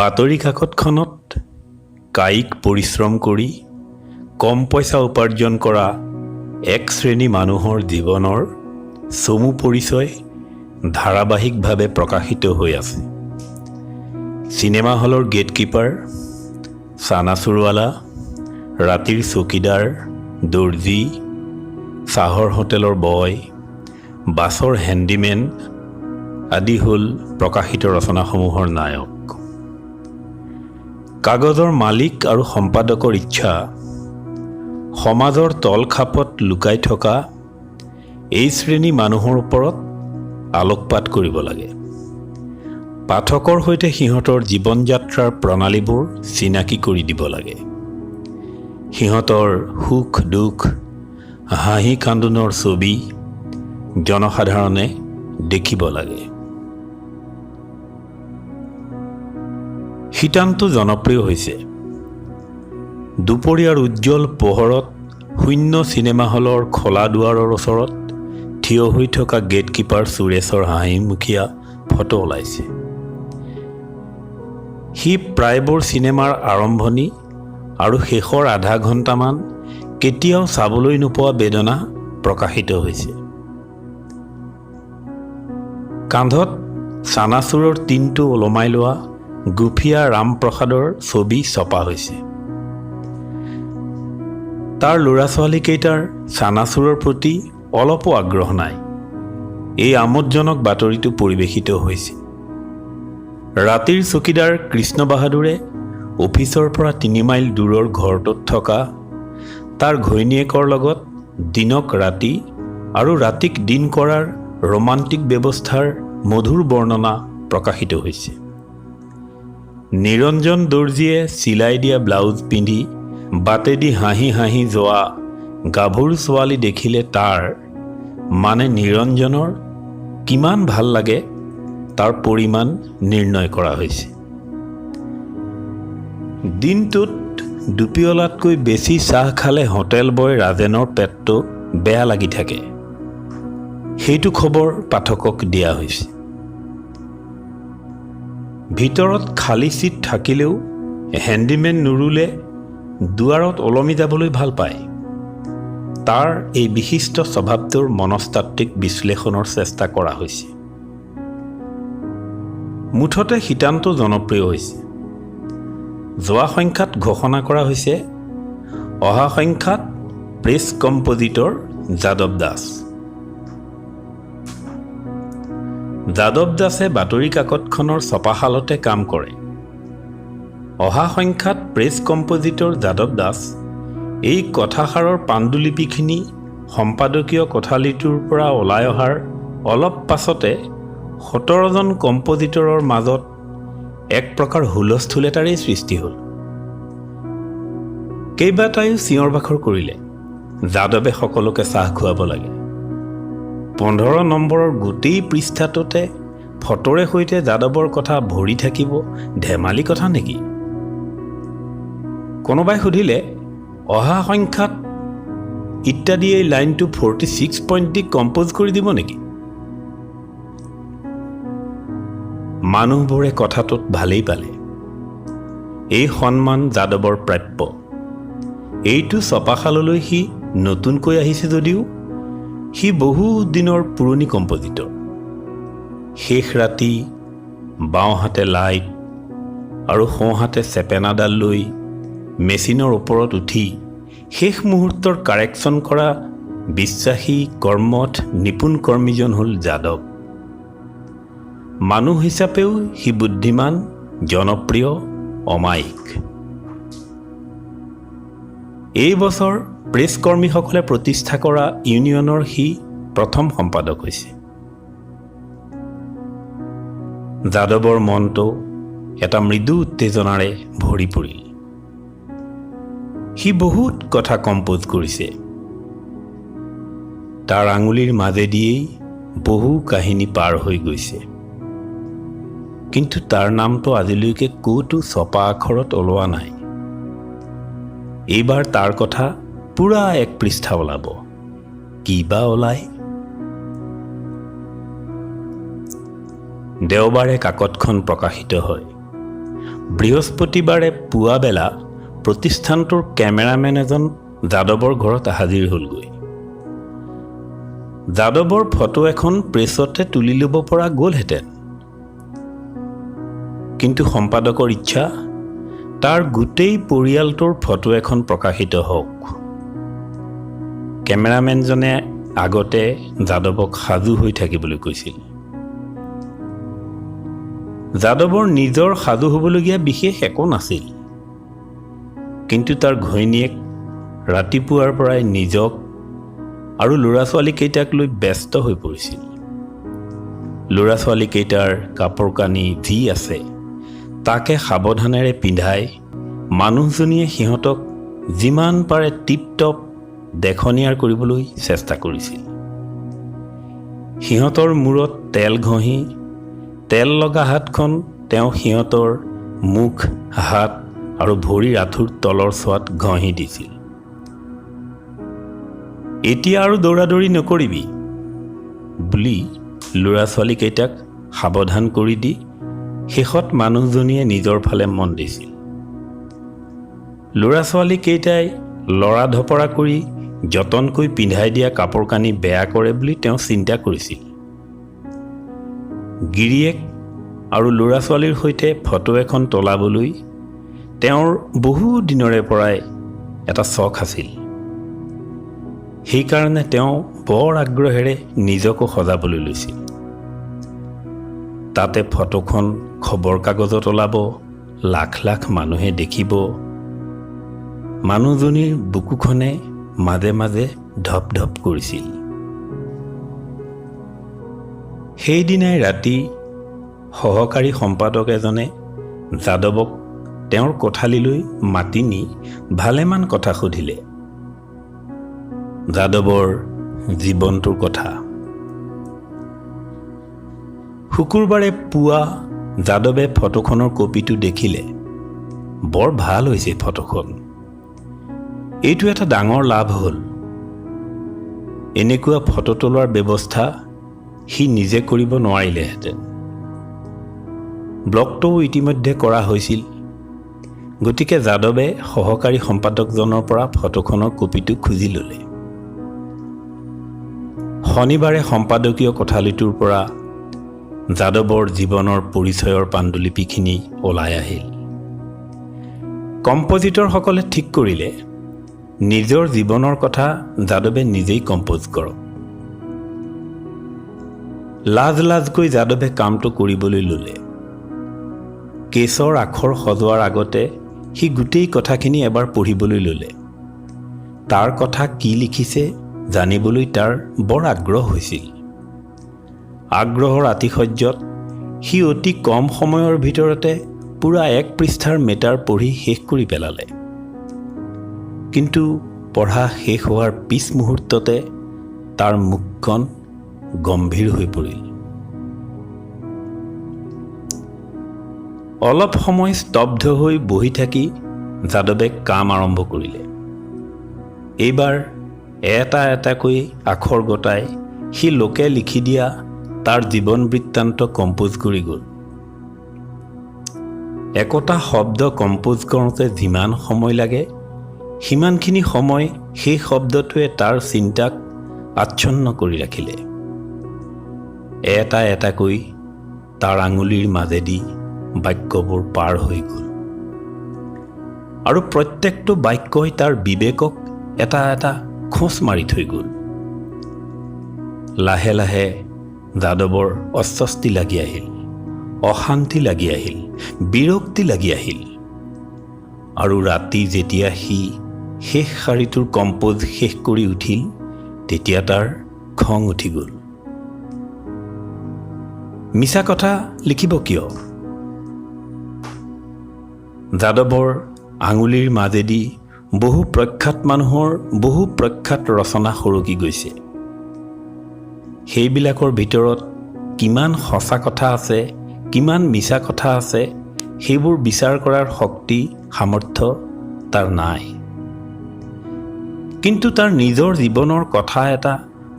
বাতৰি কাকতখনত কায়িক পৰিশ্ৰম কৰি কম পইচা উপাৰ্জন কৰা এক শ্ৰেণী মানুহৰ জীৱনৰ চমু পৰিচয় ধাৰাবাহিকভাৱে প্ৰকাশিত হৈ আছে। চিনেমা হলৰ গেটকিপাৰ, চানাচুৰৱালা, ৰাতিৰ চকীদাৰ, দৰ্জী, চাহৰ হোটেলৰ বয়, বাছৰ হেণ্ডিমেন আদি হ'ল প্ৰকাশিত ৰচনাসমূহৰ নায়ক। কাগজৰ মালিক আৰু সম্পাদকৰ ইচ্ছা সমাজৰ তলখাপত লুকাই থকা এই শ্ৰেণী মানুহৰ ওপৰত আলোকপাত কৰিব লাগে। পাঠকৰ সৈতে সিহঁতৰ জীৱন যাত্ৰাৰ প্ৰণালীবোৰ চিনাকি কৰি দিব লাগে। সিহঁতৰ সুখ দুখ, হাঁহি কান্দোনৰ ছবি জনসাধাৰণে দেখিব লাগে। শীতানটো জনপ্ৰিয় হৈছে। দুপৰীয়াৰ উজ্জ্বল পোহৰত শূন্য চিনেমা হলৰ খোলা দুৱাৰৰ ওচৰত থিয় হৈ থকা গেটকিপাৰ সুৰেশৰ হাঁহিমুখীয়া ফটো ওলাইছে। সি প্ৰায়বোৰ চিনেমাৰ আৰম্ভণি আৰু শেষৰ আধা ঘণ্টামান কেতিয়াও চাবলৈ নোপোৱা বেদনা প্ৰকাশিত হৈছে। কান্ধত চানাচুৰৰ টিনটো ওলমাই লোৱা গুফিয়া ৰামপ্ৰসাদৰ ছবি ছপা হৈছে। তাৰ ল'ৰা ছোৱালীকেইটাৰ চানাচুৰৰ প্ৰতি অলপো আগ্ৰহ নাই। এই আমোদজনক বাতৰিটো পৰিৱেশিত হৈছে। ৰাতিৰ চকীদাৰ কৃষ্ণ বাহাদুৰে অফিচৰ পৰা ৩ মাইল দূৰৰ ঘৰটোত থকা তাৰ ঘৈণীয়েকৰ লগত দিনক ৰাতি আৰু ৰাতিক দিন কৰাৰ ৰোমান্টিক ব্যৱস্থাৰ মধুৰ বৰ্ণনা প্ৰকাশিত হৈছে। নিৰঞ্জন দৰ্জীয়ে চিলাই দিয়া ব্লাউজ পিন্ধি বাটেদি হাঁহি হাঁহি যোৱা গাভৰু ছোৱালী দেখিলে তাৰ মানে নিৰঞ্জনৰ কিমান ভাল লাগে তাৰ পৰিমাণ নিৰ্ণয় কৰা হৈছে। দিনটোত দুপিয়লাতকৈ বেছি চাহ খালে হোটেল বয় ৰাজেনৰ পেটটো বেয়া লাগি থাকে। সেইটো খবৰ পাঠকক দিয়া হৈছে। ভিতৰত খালী চিট থাকিলেও হেণ্ডিমেন নুৰুলে দুৱাৰত ওলমি যাবলৈ ভাল পায়। তাৰ এই বিশিষ্ট স্বভাৱটোৰ মনস্তাত্ত্বিক বিশ্লেষণৰ চেষ্টা কৰা হৈছে। মুঠতে শীতানটো জনপ্ৰিয় হৈছে। যোৱা সংখ্যাত ঘোষণা কৰা হৈছে অহা সংখ্যাত প্ৰেছ কম্পজিটৰ যাদৱ দাস। যাদৱ দাসে বাতৰি কাকতখনৰ ছপাশালতে কাম কৰে। অহা সংখ্যাত প্ৰেছ কম্পজিটৰ যাদৱ দাস এই কথাষাৰৰ পাণ্ডুলিপিখিনি সম্পাদকীয় কোঠালিটোৰ পৰা ওলাই অহাৰ অলপ পাছতে ১৭জন কম্পজিটৰৰ মাজত এক প্ৰকাৰ হুলস্থুল এটাৰেই সৃষ্টি হ'ল। কেইবাটাইও চিঞৰ বাখৰ কৰিলে। যাদৱে সকলোকে চাহ খুৱাব লাগে। ১৫ নম্বৰৰ গোটেই পৃষ্ঠাটোতে ফটোৰে সৈতে যাদৱৰ কথা ভৰি থাকিব ধেমালি কথা নেকি? কোনোবাই সুধিলে অহা সংখ্যাত ইত্যাদি এই লাইনটো 46 পইণ্ট দি কম্প'জ কৰি দিব নেকি? মানুহবোৰে কথাটোত ভালেই পালে। এই সন্মান যাদৱৰ প্ৰাপ্য। এইটো ছপাশাললৈ সি নতুনকৈ আহিছে যদিও সি বহু দিনৰ পুৰণি কম্পজিটৰ। শেষ ৰাতি বাওঁহাতে লাইট আৰু সোঁহাতে চেপেনাডাল লৈ মেচিনৰ ওপৰত উঠি শেষ মুহূৰ্তৰ কাৰেকশ্যন কৰা বিশ্বাসী কৰ্মঠ নিপুণ কৰ্মীজন হ'ল যাদৱ। মানুহ হিচাপেও সি বুদ্ধিমান, জনপ্ৰিয়, অমায়িক। এই বছৰ প্ৰেছ কৰ্মীসকলে প্ৰতিষ্ঠা কৰা ইউনিয়নৰ সি প্ৰথম সম্পাদক হৈছে। যাদৱৰ মনটো এটা মৃদু উত্তেজনাৰে ভৰি পৰিল। সি বহুত কথা কম্প'জ কৰিছে। তাৰ আঙুলিৰ মাজেদিয়েই বহু কাহিনী পাৰ হৈ গৈছে। কিন্তু তাৰ নামটো আজিলৈকে ক'তো ছপা আখৰত ওলোৱা নাই। এইবাৰ তাৰ কথা পুৰা এক পৃষ্ঠা ওলাব। কিবা ওলায়? দেওবাৰে কাকতখন প্ৰকাশিত হয়। বৃহস্পতিবাৰে পুৱাবেলা প্ৰতিষ্ঠানটোৰ কেমেৰামেন এজন যাদৱৰ ঘৰত হাজিৰ হ'লগৈ। যাদৱৰ ফটো এখন প্ৰেছতে তুলি ল'ব পৰা গ'লহেঁতেন, কিন্তু সম্পাদকৰ ইচ্ছা তাৰ গোটেই পৰিয়ালটোৰ ফটো এখন প্ৰকাশিত হওক। কেমেৰামেনজনে আগতে যাদৱক সাজু হৈ থাকিবলৈ কৈছিল। যাদৱৰ নিজৰ সাজু হ'বলগীয়া বিশেষ একো নাছিল, কিন্তু তাৰ ঘৈণীয়েক ৰাতিপুৱাৰ পৰাই নিজক আৰু ল'ৰা ছোৱালীকেইটাক লৈ ব্যস্ত হৈ পৰিছিল। ল'ৰা ছোৱালীকেইটাৰ কাপোৰ কানি যি আছে তাকে সাৱধানেৰে পিন্ধাই মানুহজনীয়ে সিহঁতক যিমান পাৰে টিপটপ দেখনীয়াৰ কৰিবলৈ চেষ্টা কৰিছিল। সিহঁতৰ মূৰত তেল ঘঁহি তেল লগা হাতখন তেওঁ সিহঁতৰ মুখ, হাত আৰু ভৰিৰ আঁঠুৰ তলৰ চোৱাত ঘঁহি দিছিল। এতিয়া আৰু দৌৰাদৌৰি নকৰিবি বুলি ল'ৰা ছোৱালীকেইটাক সাৱধান কৰি দি শেষত মানুহজনীয়ে নিজৰ ফালে মন দিছিল। ল'ৰা ছোৱালীকেইটাই লৰা ধপৰা কৰি যতনকৈ পিন্ধাই দিয়া কাপোৰ কানি বেয়া কৰে বুলি তেওঁ চিন্তা কৰিছিল। গিৰিয়েক আৰু ল'ৰা ছোৱালীৰ সৈতে ফটো এখন তোলাবলৈ তেওঁৰ বহু দিনৰে পৰাই এটা চখ আছিল। সেইকাৰণে তেওঁ বৰ আগ্ৰহেৰে নিজকো সজাবলৈ লৈছিল। তাতে ফটোখন খবৰ কাগজত ওলাব, লাখ লাখ মানুহে দেখিব। মানুহজনীৰ বুকুখনে মাজে মাজে ধপ ধপ কৰিছিল। সেইদিনাই ৰাতি সহকাৰী সম্পাদক এজনে যাদৱক তেওঁৰ কোঠালীলৈ মাতি নি ভালেমান কথা সুধিলে। যাদৱৰ জীৱনটোৰ কথা। শুকুৰবাৰে পুৱা যাদৱে ফটোখনৰ কপিটো দেখিলে। বৰ ভাল হৈছে ফটোখন। এইটো এটা ডাঙৰ লাভ হ'ল। এনেকুৱা ফটো তোলাৰ ব্যৱস্থা সি নিজে কৰিব নোৱাৰিলেহেঁতেন। ব্লগটোও ইতিমধ্যে কৰা হৈছিল। গতিকে যাদৱে সহকাৰী সম্পাদকজনৰ পৰা ফটোখনৰ কপিটো খুজি ল'লে। শনিবাৰে সম্পাদকীয় কোঠালীটোৰ পৰা যাদৱৰ জীৱনৰ পৰিচয়ৰ পাণ্ডুলিপিখিনি ওলাই আহিল। কম্পজিটৰসকলে ঠিক কৰিলে নিজৰ জীৱনৰ কথা যাদৱে নিজেই কম্প'জ কৰক। লাজ লাজকৈ যাদৱে কামটো কৰিবলৈ ল'লে। কেছৰ আখৰ সজোৱাৰ আগতে সি গোটেই কথাখিনি এবাৰ পঢ়িবলৈ ল'লে। তাৰ কথা কি লিখিছে জানিবলৈ তাৰ বৰ আগ্ৰহ হৈছিল। আগ্ৰহৰ আতিশয্যত সি অতি কম সময়ৰ ভিতৰতে পূৰা 1 পৃষ্ঠাৰ মেটাৰ পঢ়ি শেষ কৰি পেলালে। কিন্তু পঢ়া শেষ হোৱাৰ পিছ মুহূৰ্ততে তাৰ মুখখন গম্ভীৰ হৈ পৰিল। অলপ সময় স্তব্ধ হৈ বহি থাকি যাদৱে কাম আৰম্ভ কৰিলে। এইবাৰ এটা এটাকৈ আখৰ গোটাই সি লোকে লিখি দিয়া তাৰ জীৱন বৃত্তান্ত কম্প'জ কৰি গ'ল। একোটা শব্দ কম্প'জ কৰোঁতে যিমান সময় লাগে সিমানখিনি সময় সেই শব্দটোৱে তাৰ চিন্তাক আচ্ছন্ন কৰি ৰাখিলে। এটা এটাকৈ তাৰ আঙুলিৰ মাজেদি বাক্যবোৰ পাৰ হৈ গ'ল আৰু প্ৰত্যেকটো বাক্যই তাৰ বিবেকক এটা এটা খোঁচ মাৰি থৈ গ'ল। লাহে লাহে যাদৱৰ অস্বস্তি লাগি আহিল, অশান্তি লাগি আহিল, বিৰক্তি লাগি আহিল। আৰু ৰাতি যেতিয়া সি শেষ শাৰীটোৰ কম্প'জ শেষ কৰি উঠিল তেতিয়া তাৰ খং উঠি গ'ল। মিছা কথা লিখিব কিয়? যাদৱৰ আঙুলিৰ মাজেদি বহু প্ৰখ্যাত মানুহৰ বহু প্ৰখ্যাত ৰচনা সৰকি গৈছে। সেইবিলাকৰ ভিতৰত কিমান সঁচা কথা আছে, কিমান মিছা কথা আছে, সেইবোৰ বিচাৰ কৰাৰ শক্তি সামৰ্থ্য তাৰ নাই। কিন্তু তাৰ নিজৰ জীৱনৰ কথা এটা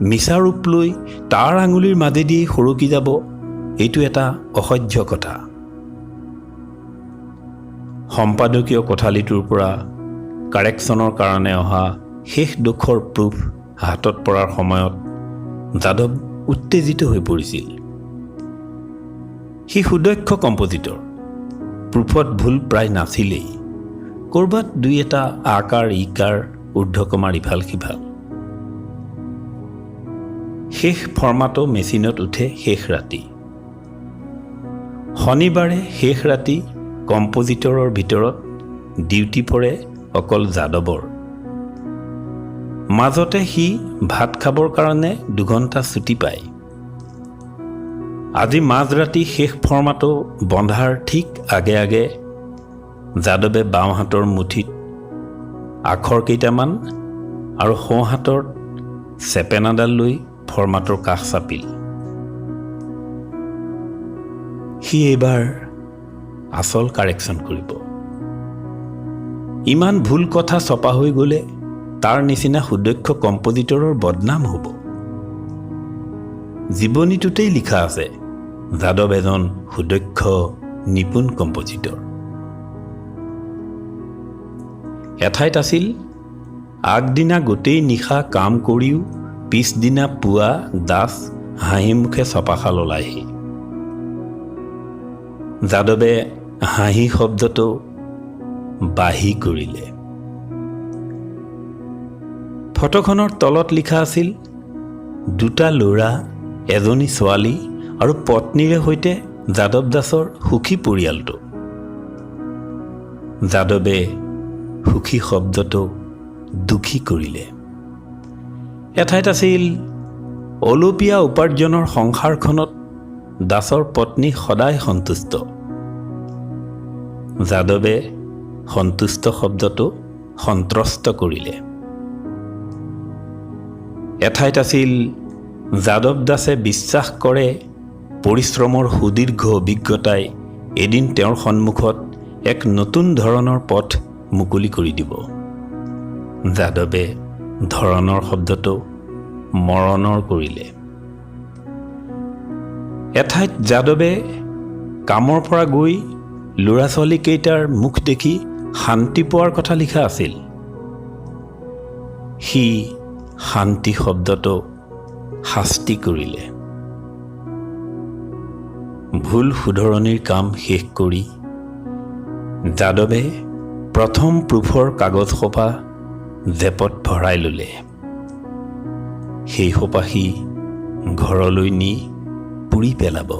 মিছা ৰূপ লৈ তাৰ আঙুলিৰ মাজেদি সৰকি যাব, এইটো এটা অসহ্য কথা। সম্পাদকীয় কোঠালিটোৰ পৰা কাৰেকশ্যনৰ কাৰণে অহা শেষ দোষৰ প্ৰুফ হাতত পৰাৰ সময়ত যাদৱ উত্তেজিত হৈ পৰিছিল। সি সুদক্ষ কম্পজিটৰ, প্ৰুফত ভুল প্ৰায় নাছিলেই, ক'ৰবাত দুই এটা আকাৰ ইকাৰ ঊৰ্ধ্বকমাৰ ইফাল সিফাল। শেষ ফৰ্মাটো মেচিনত উঠে শেষ ৰাতি। শনিবাৰে শেষ ৰাতি কম্পজিটৰৰ ভিতৰত ডিউটি পৰে অকল যাদৱৰ। মাজতে সি ভাত খাবৰ কাৰণে 2 ঘণ্টা ছুটি পায়। আজি মাজৰাতি শেষ ফৰ্মাটো বন্ধাৰ ঠিক আগে আগে যাদৱে বাওঁ হাতৰ মুঠিত আখৰ কেইটামান আৰু সোঁ হাতৰ চেপেনাডাল লৈ ফৰ্মাটোৰ কাষ চাপিল। সি এইবাৰ আচল কাৰেকশ্যন কৰিব। ইমান ভুল কথা ছপা হৈ গ'লে তাৰ নিচিনা সুদক্ষ কম্পজিটৰৰ বদনাম হ'ব। জীৱনীটোতেই লিখা আছে যাদৱ এজন সুদক্ষ নিপুণ কম্পজিটৰ। এঠাইত আছিল আগদিনা গোটেই নিশা কাম কৰিও পিছদিনা পুৱা দাস হাঁহি মুখে চপাশাল ওলাইহি। যাদৱে হাঁহি শব্দটো বাহি কৰিলে। ফটোখনৰ তলত লিখা আছিল 2টা ল'ৰা, এজনী ছোৱালী আৰু পত্নীৰে সৈতে যাদৱ দাসৰ সুখী পৰিয়ালটো। যাদৱে সুখী শব্দটো দুখী কৰিলে। এঠাইত আছিল অলপীয়া উপাৰ্জনৰ সংসাৰখনত দাসৰ পত্নী সদায় সন্তুষ্ট। যাদৱে সন্তুষ্ট শব্দটো সন্ত্ৰস্ত কৰিলে। এঠাইত আছিল যাদৱ দাসে বিশ্বাস কৰে পৰিশ্ৰমৰ সুদীৰ্ঘ অভিজ্ঞতাই এদিন তেওঁৰ সন্মুখত এক নতুন ধৰণৰ পথ মুকলি কৰি দিব। যাদৱে ধৰণৰ শব্দটো মৰণৰ কৰিলে। এঠাইত যাদৱে কামৰ পৰা গৈ ল'ৰা ছোৱালীকেইটাৰ মুখ দেখি শান্তি পোৱাৰ কথা লিখা আছিল। সি শান্তি শব্দটো শাস্তি কৰিলে। ভুল শুধৰণিৰ কাম শেষ কৰি যাদৱে প্ৰথম প্ৰুফৰ কাগজ সোপা জেপত ভৰাই ল'লে। সেই সোপা সি ঘৰলৈ নি পুৰি পেলাব।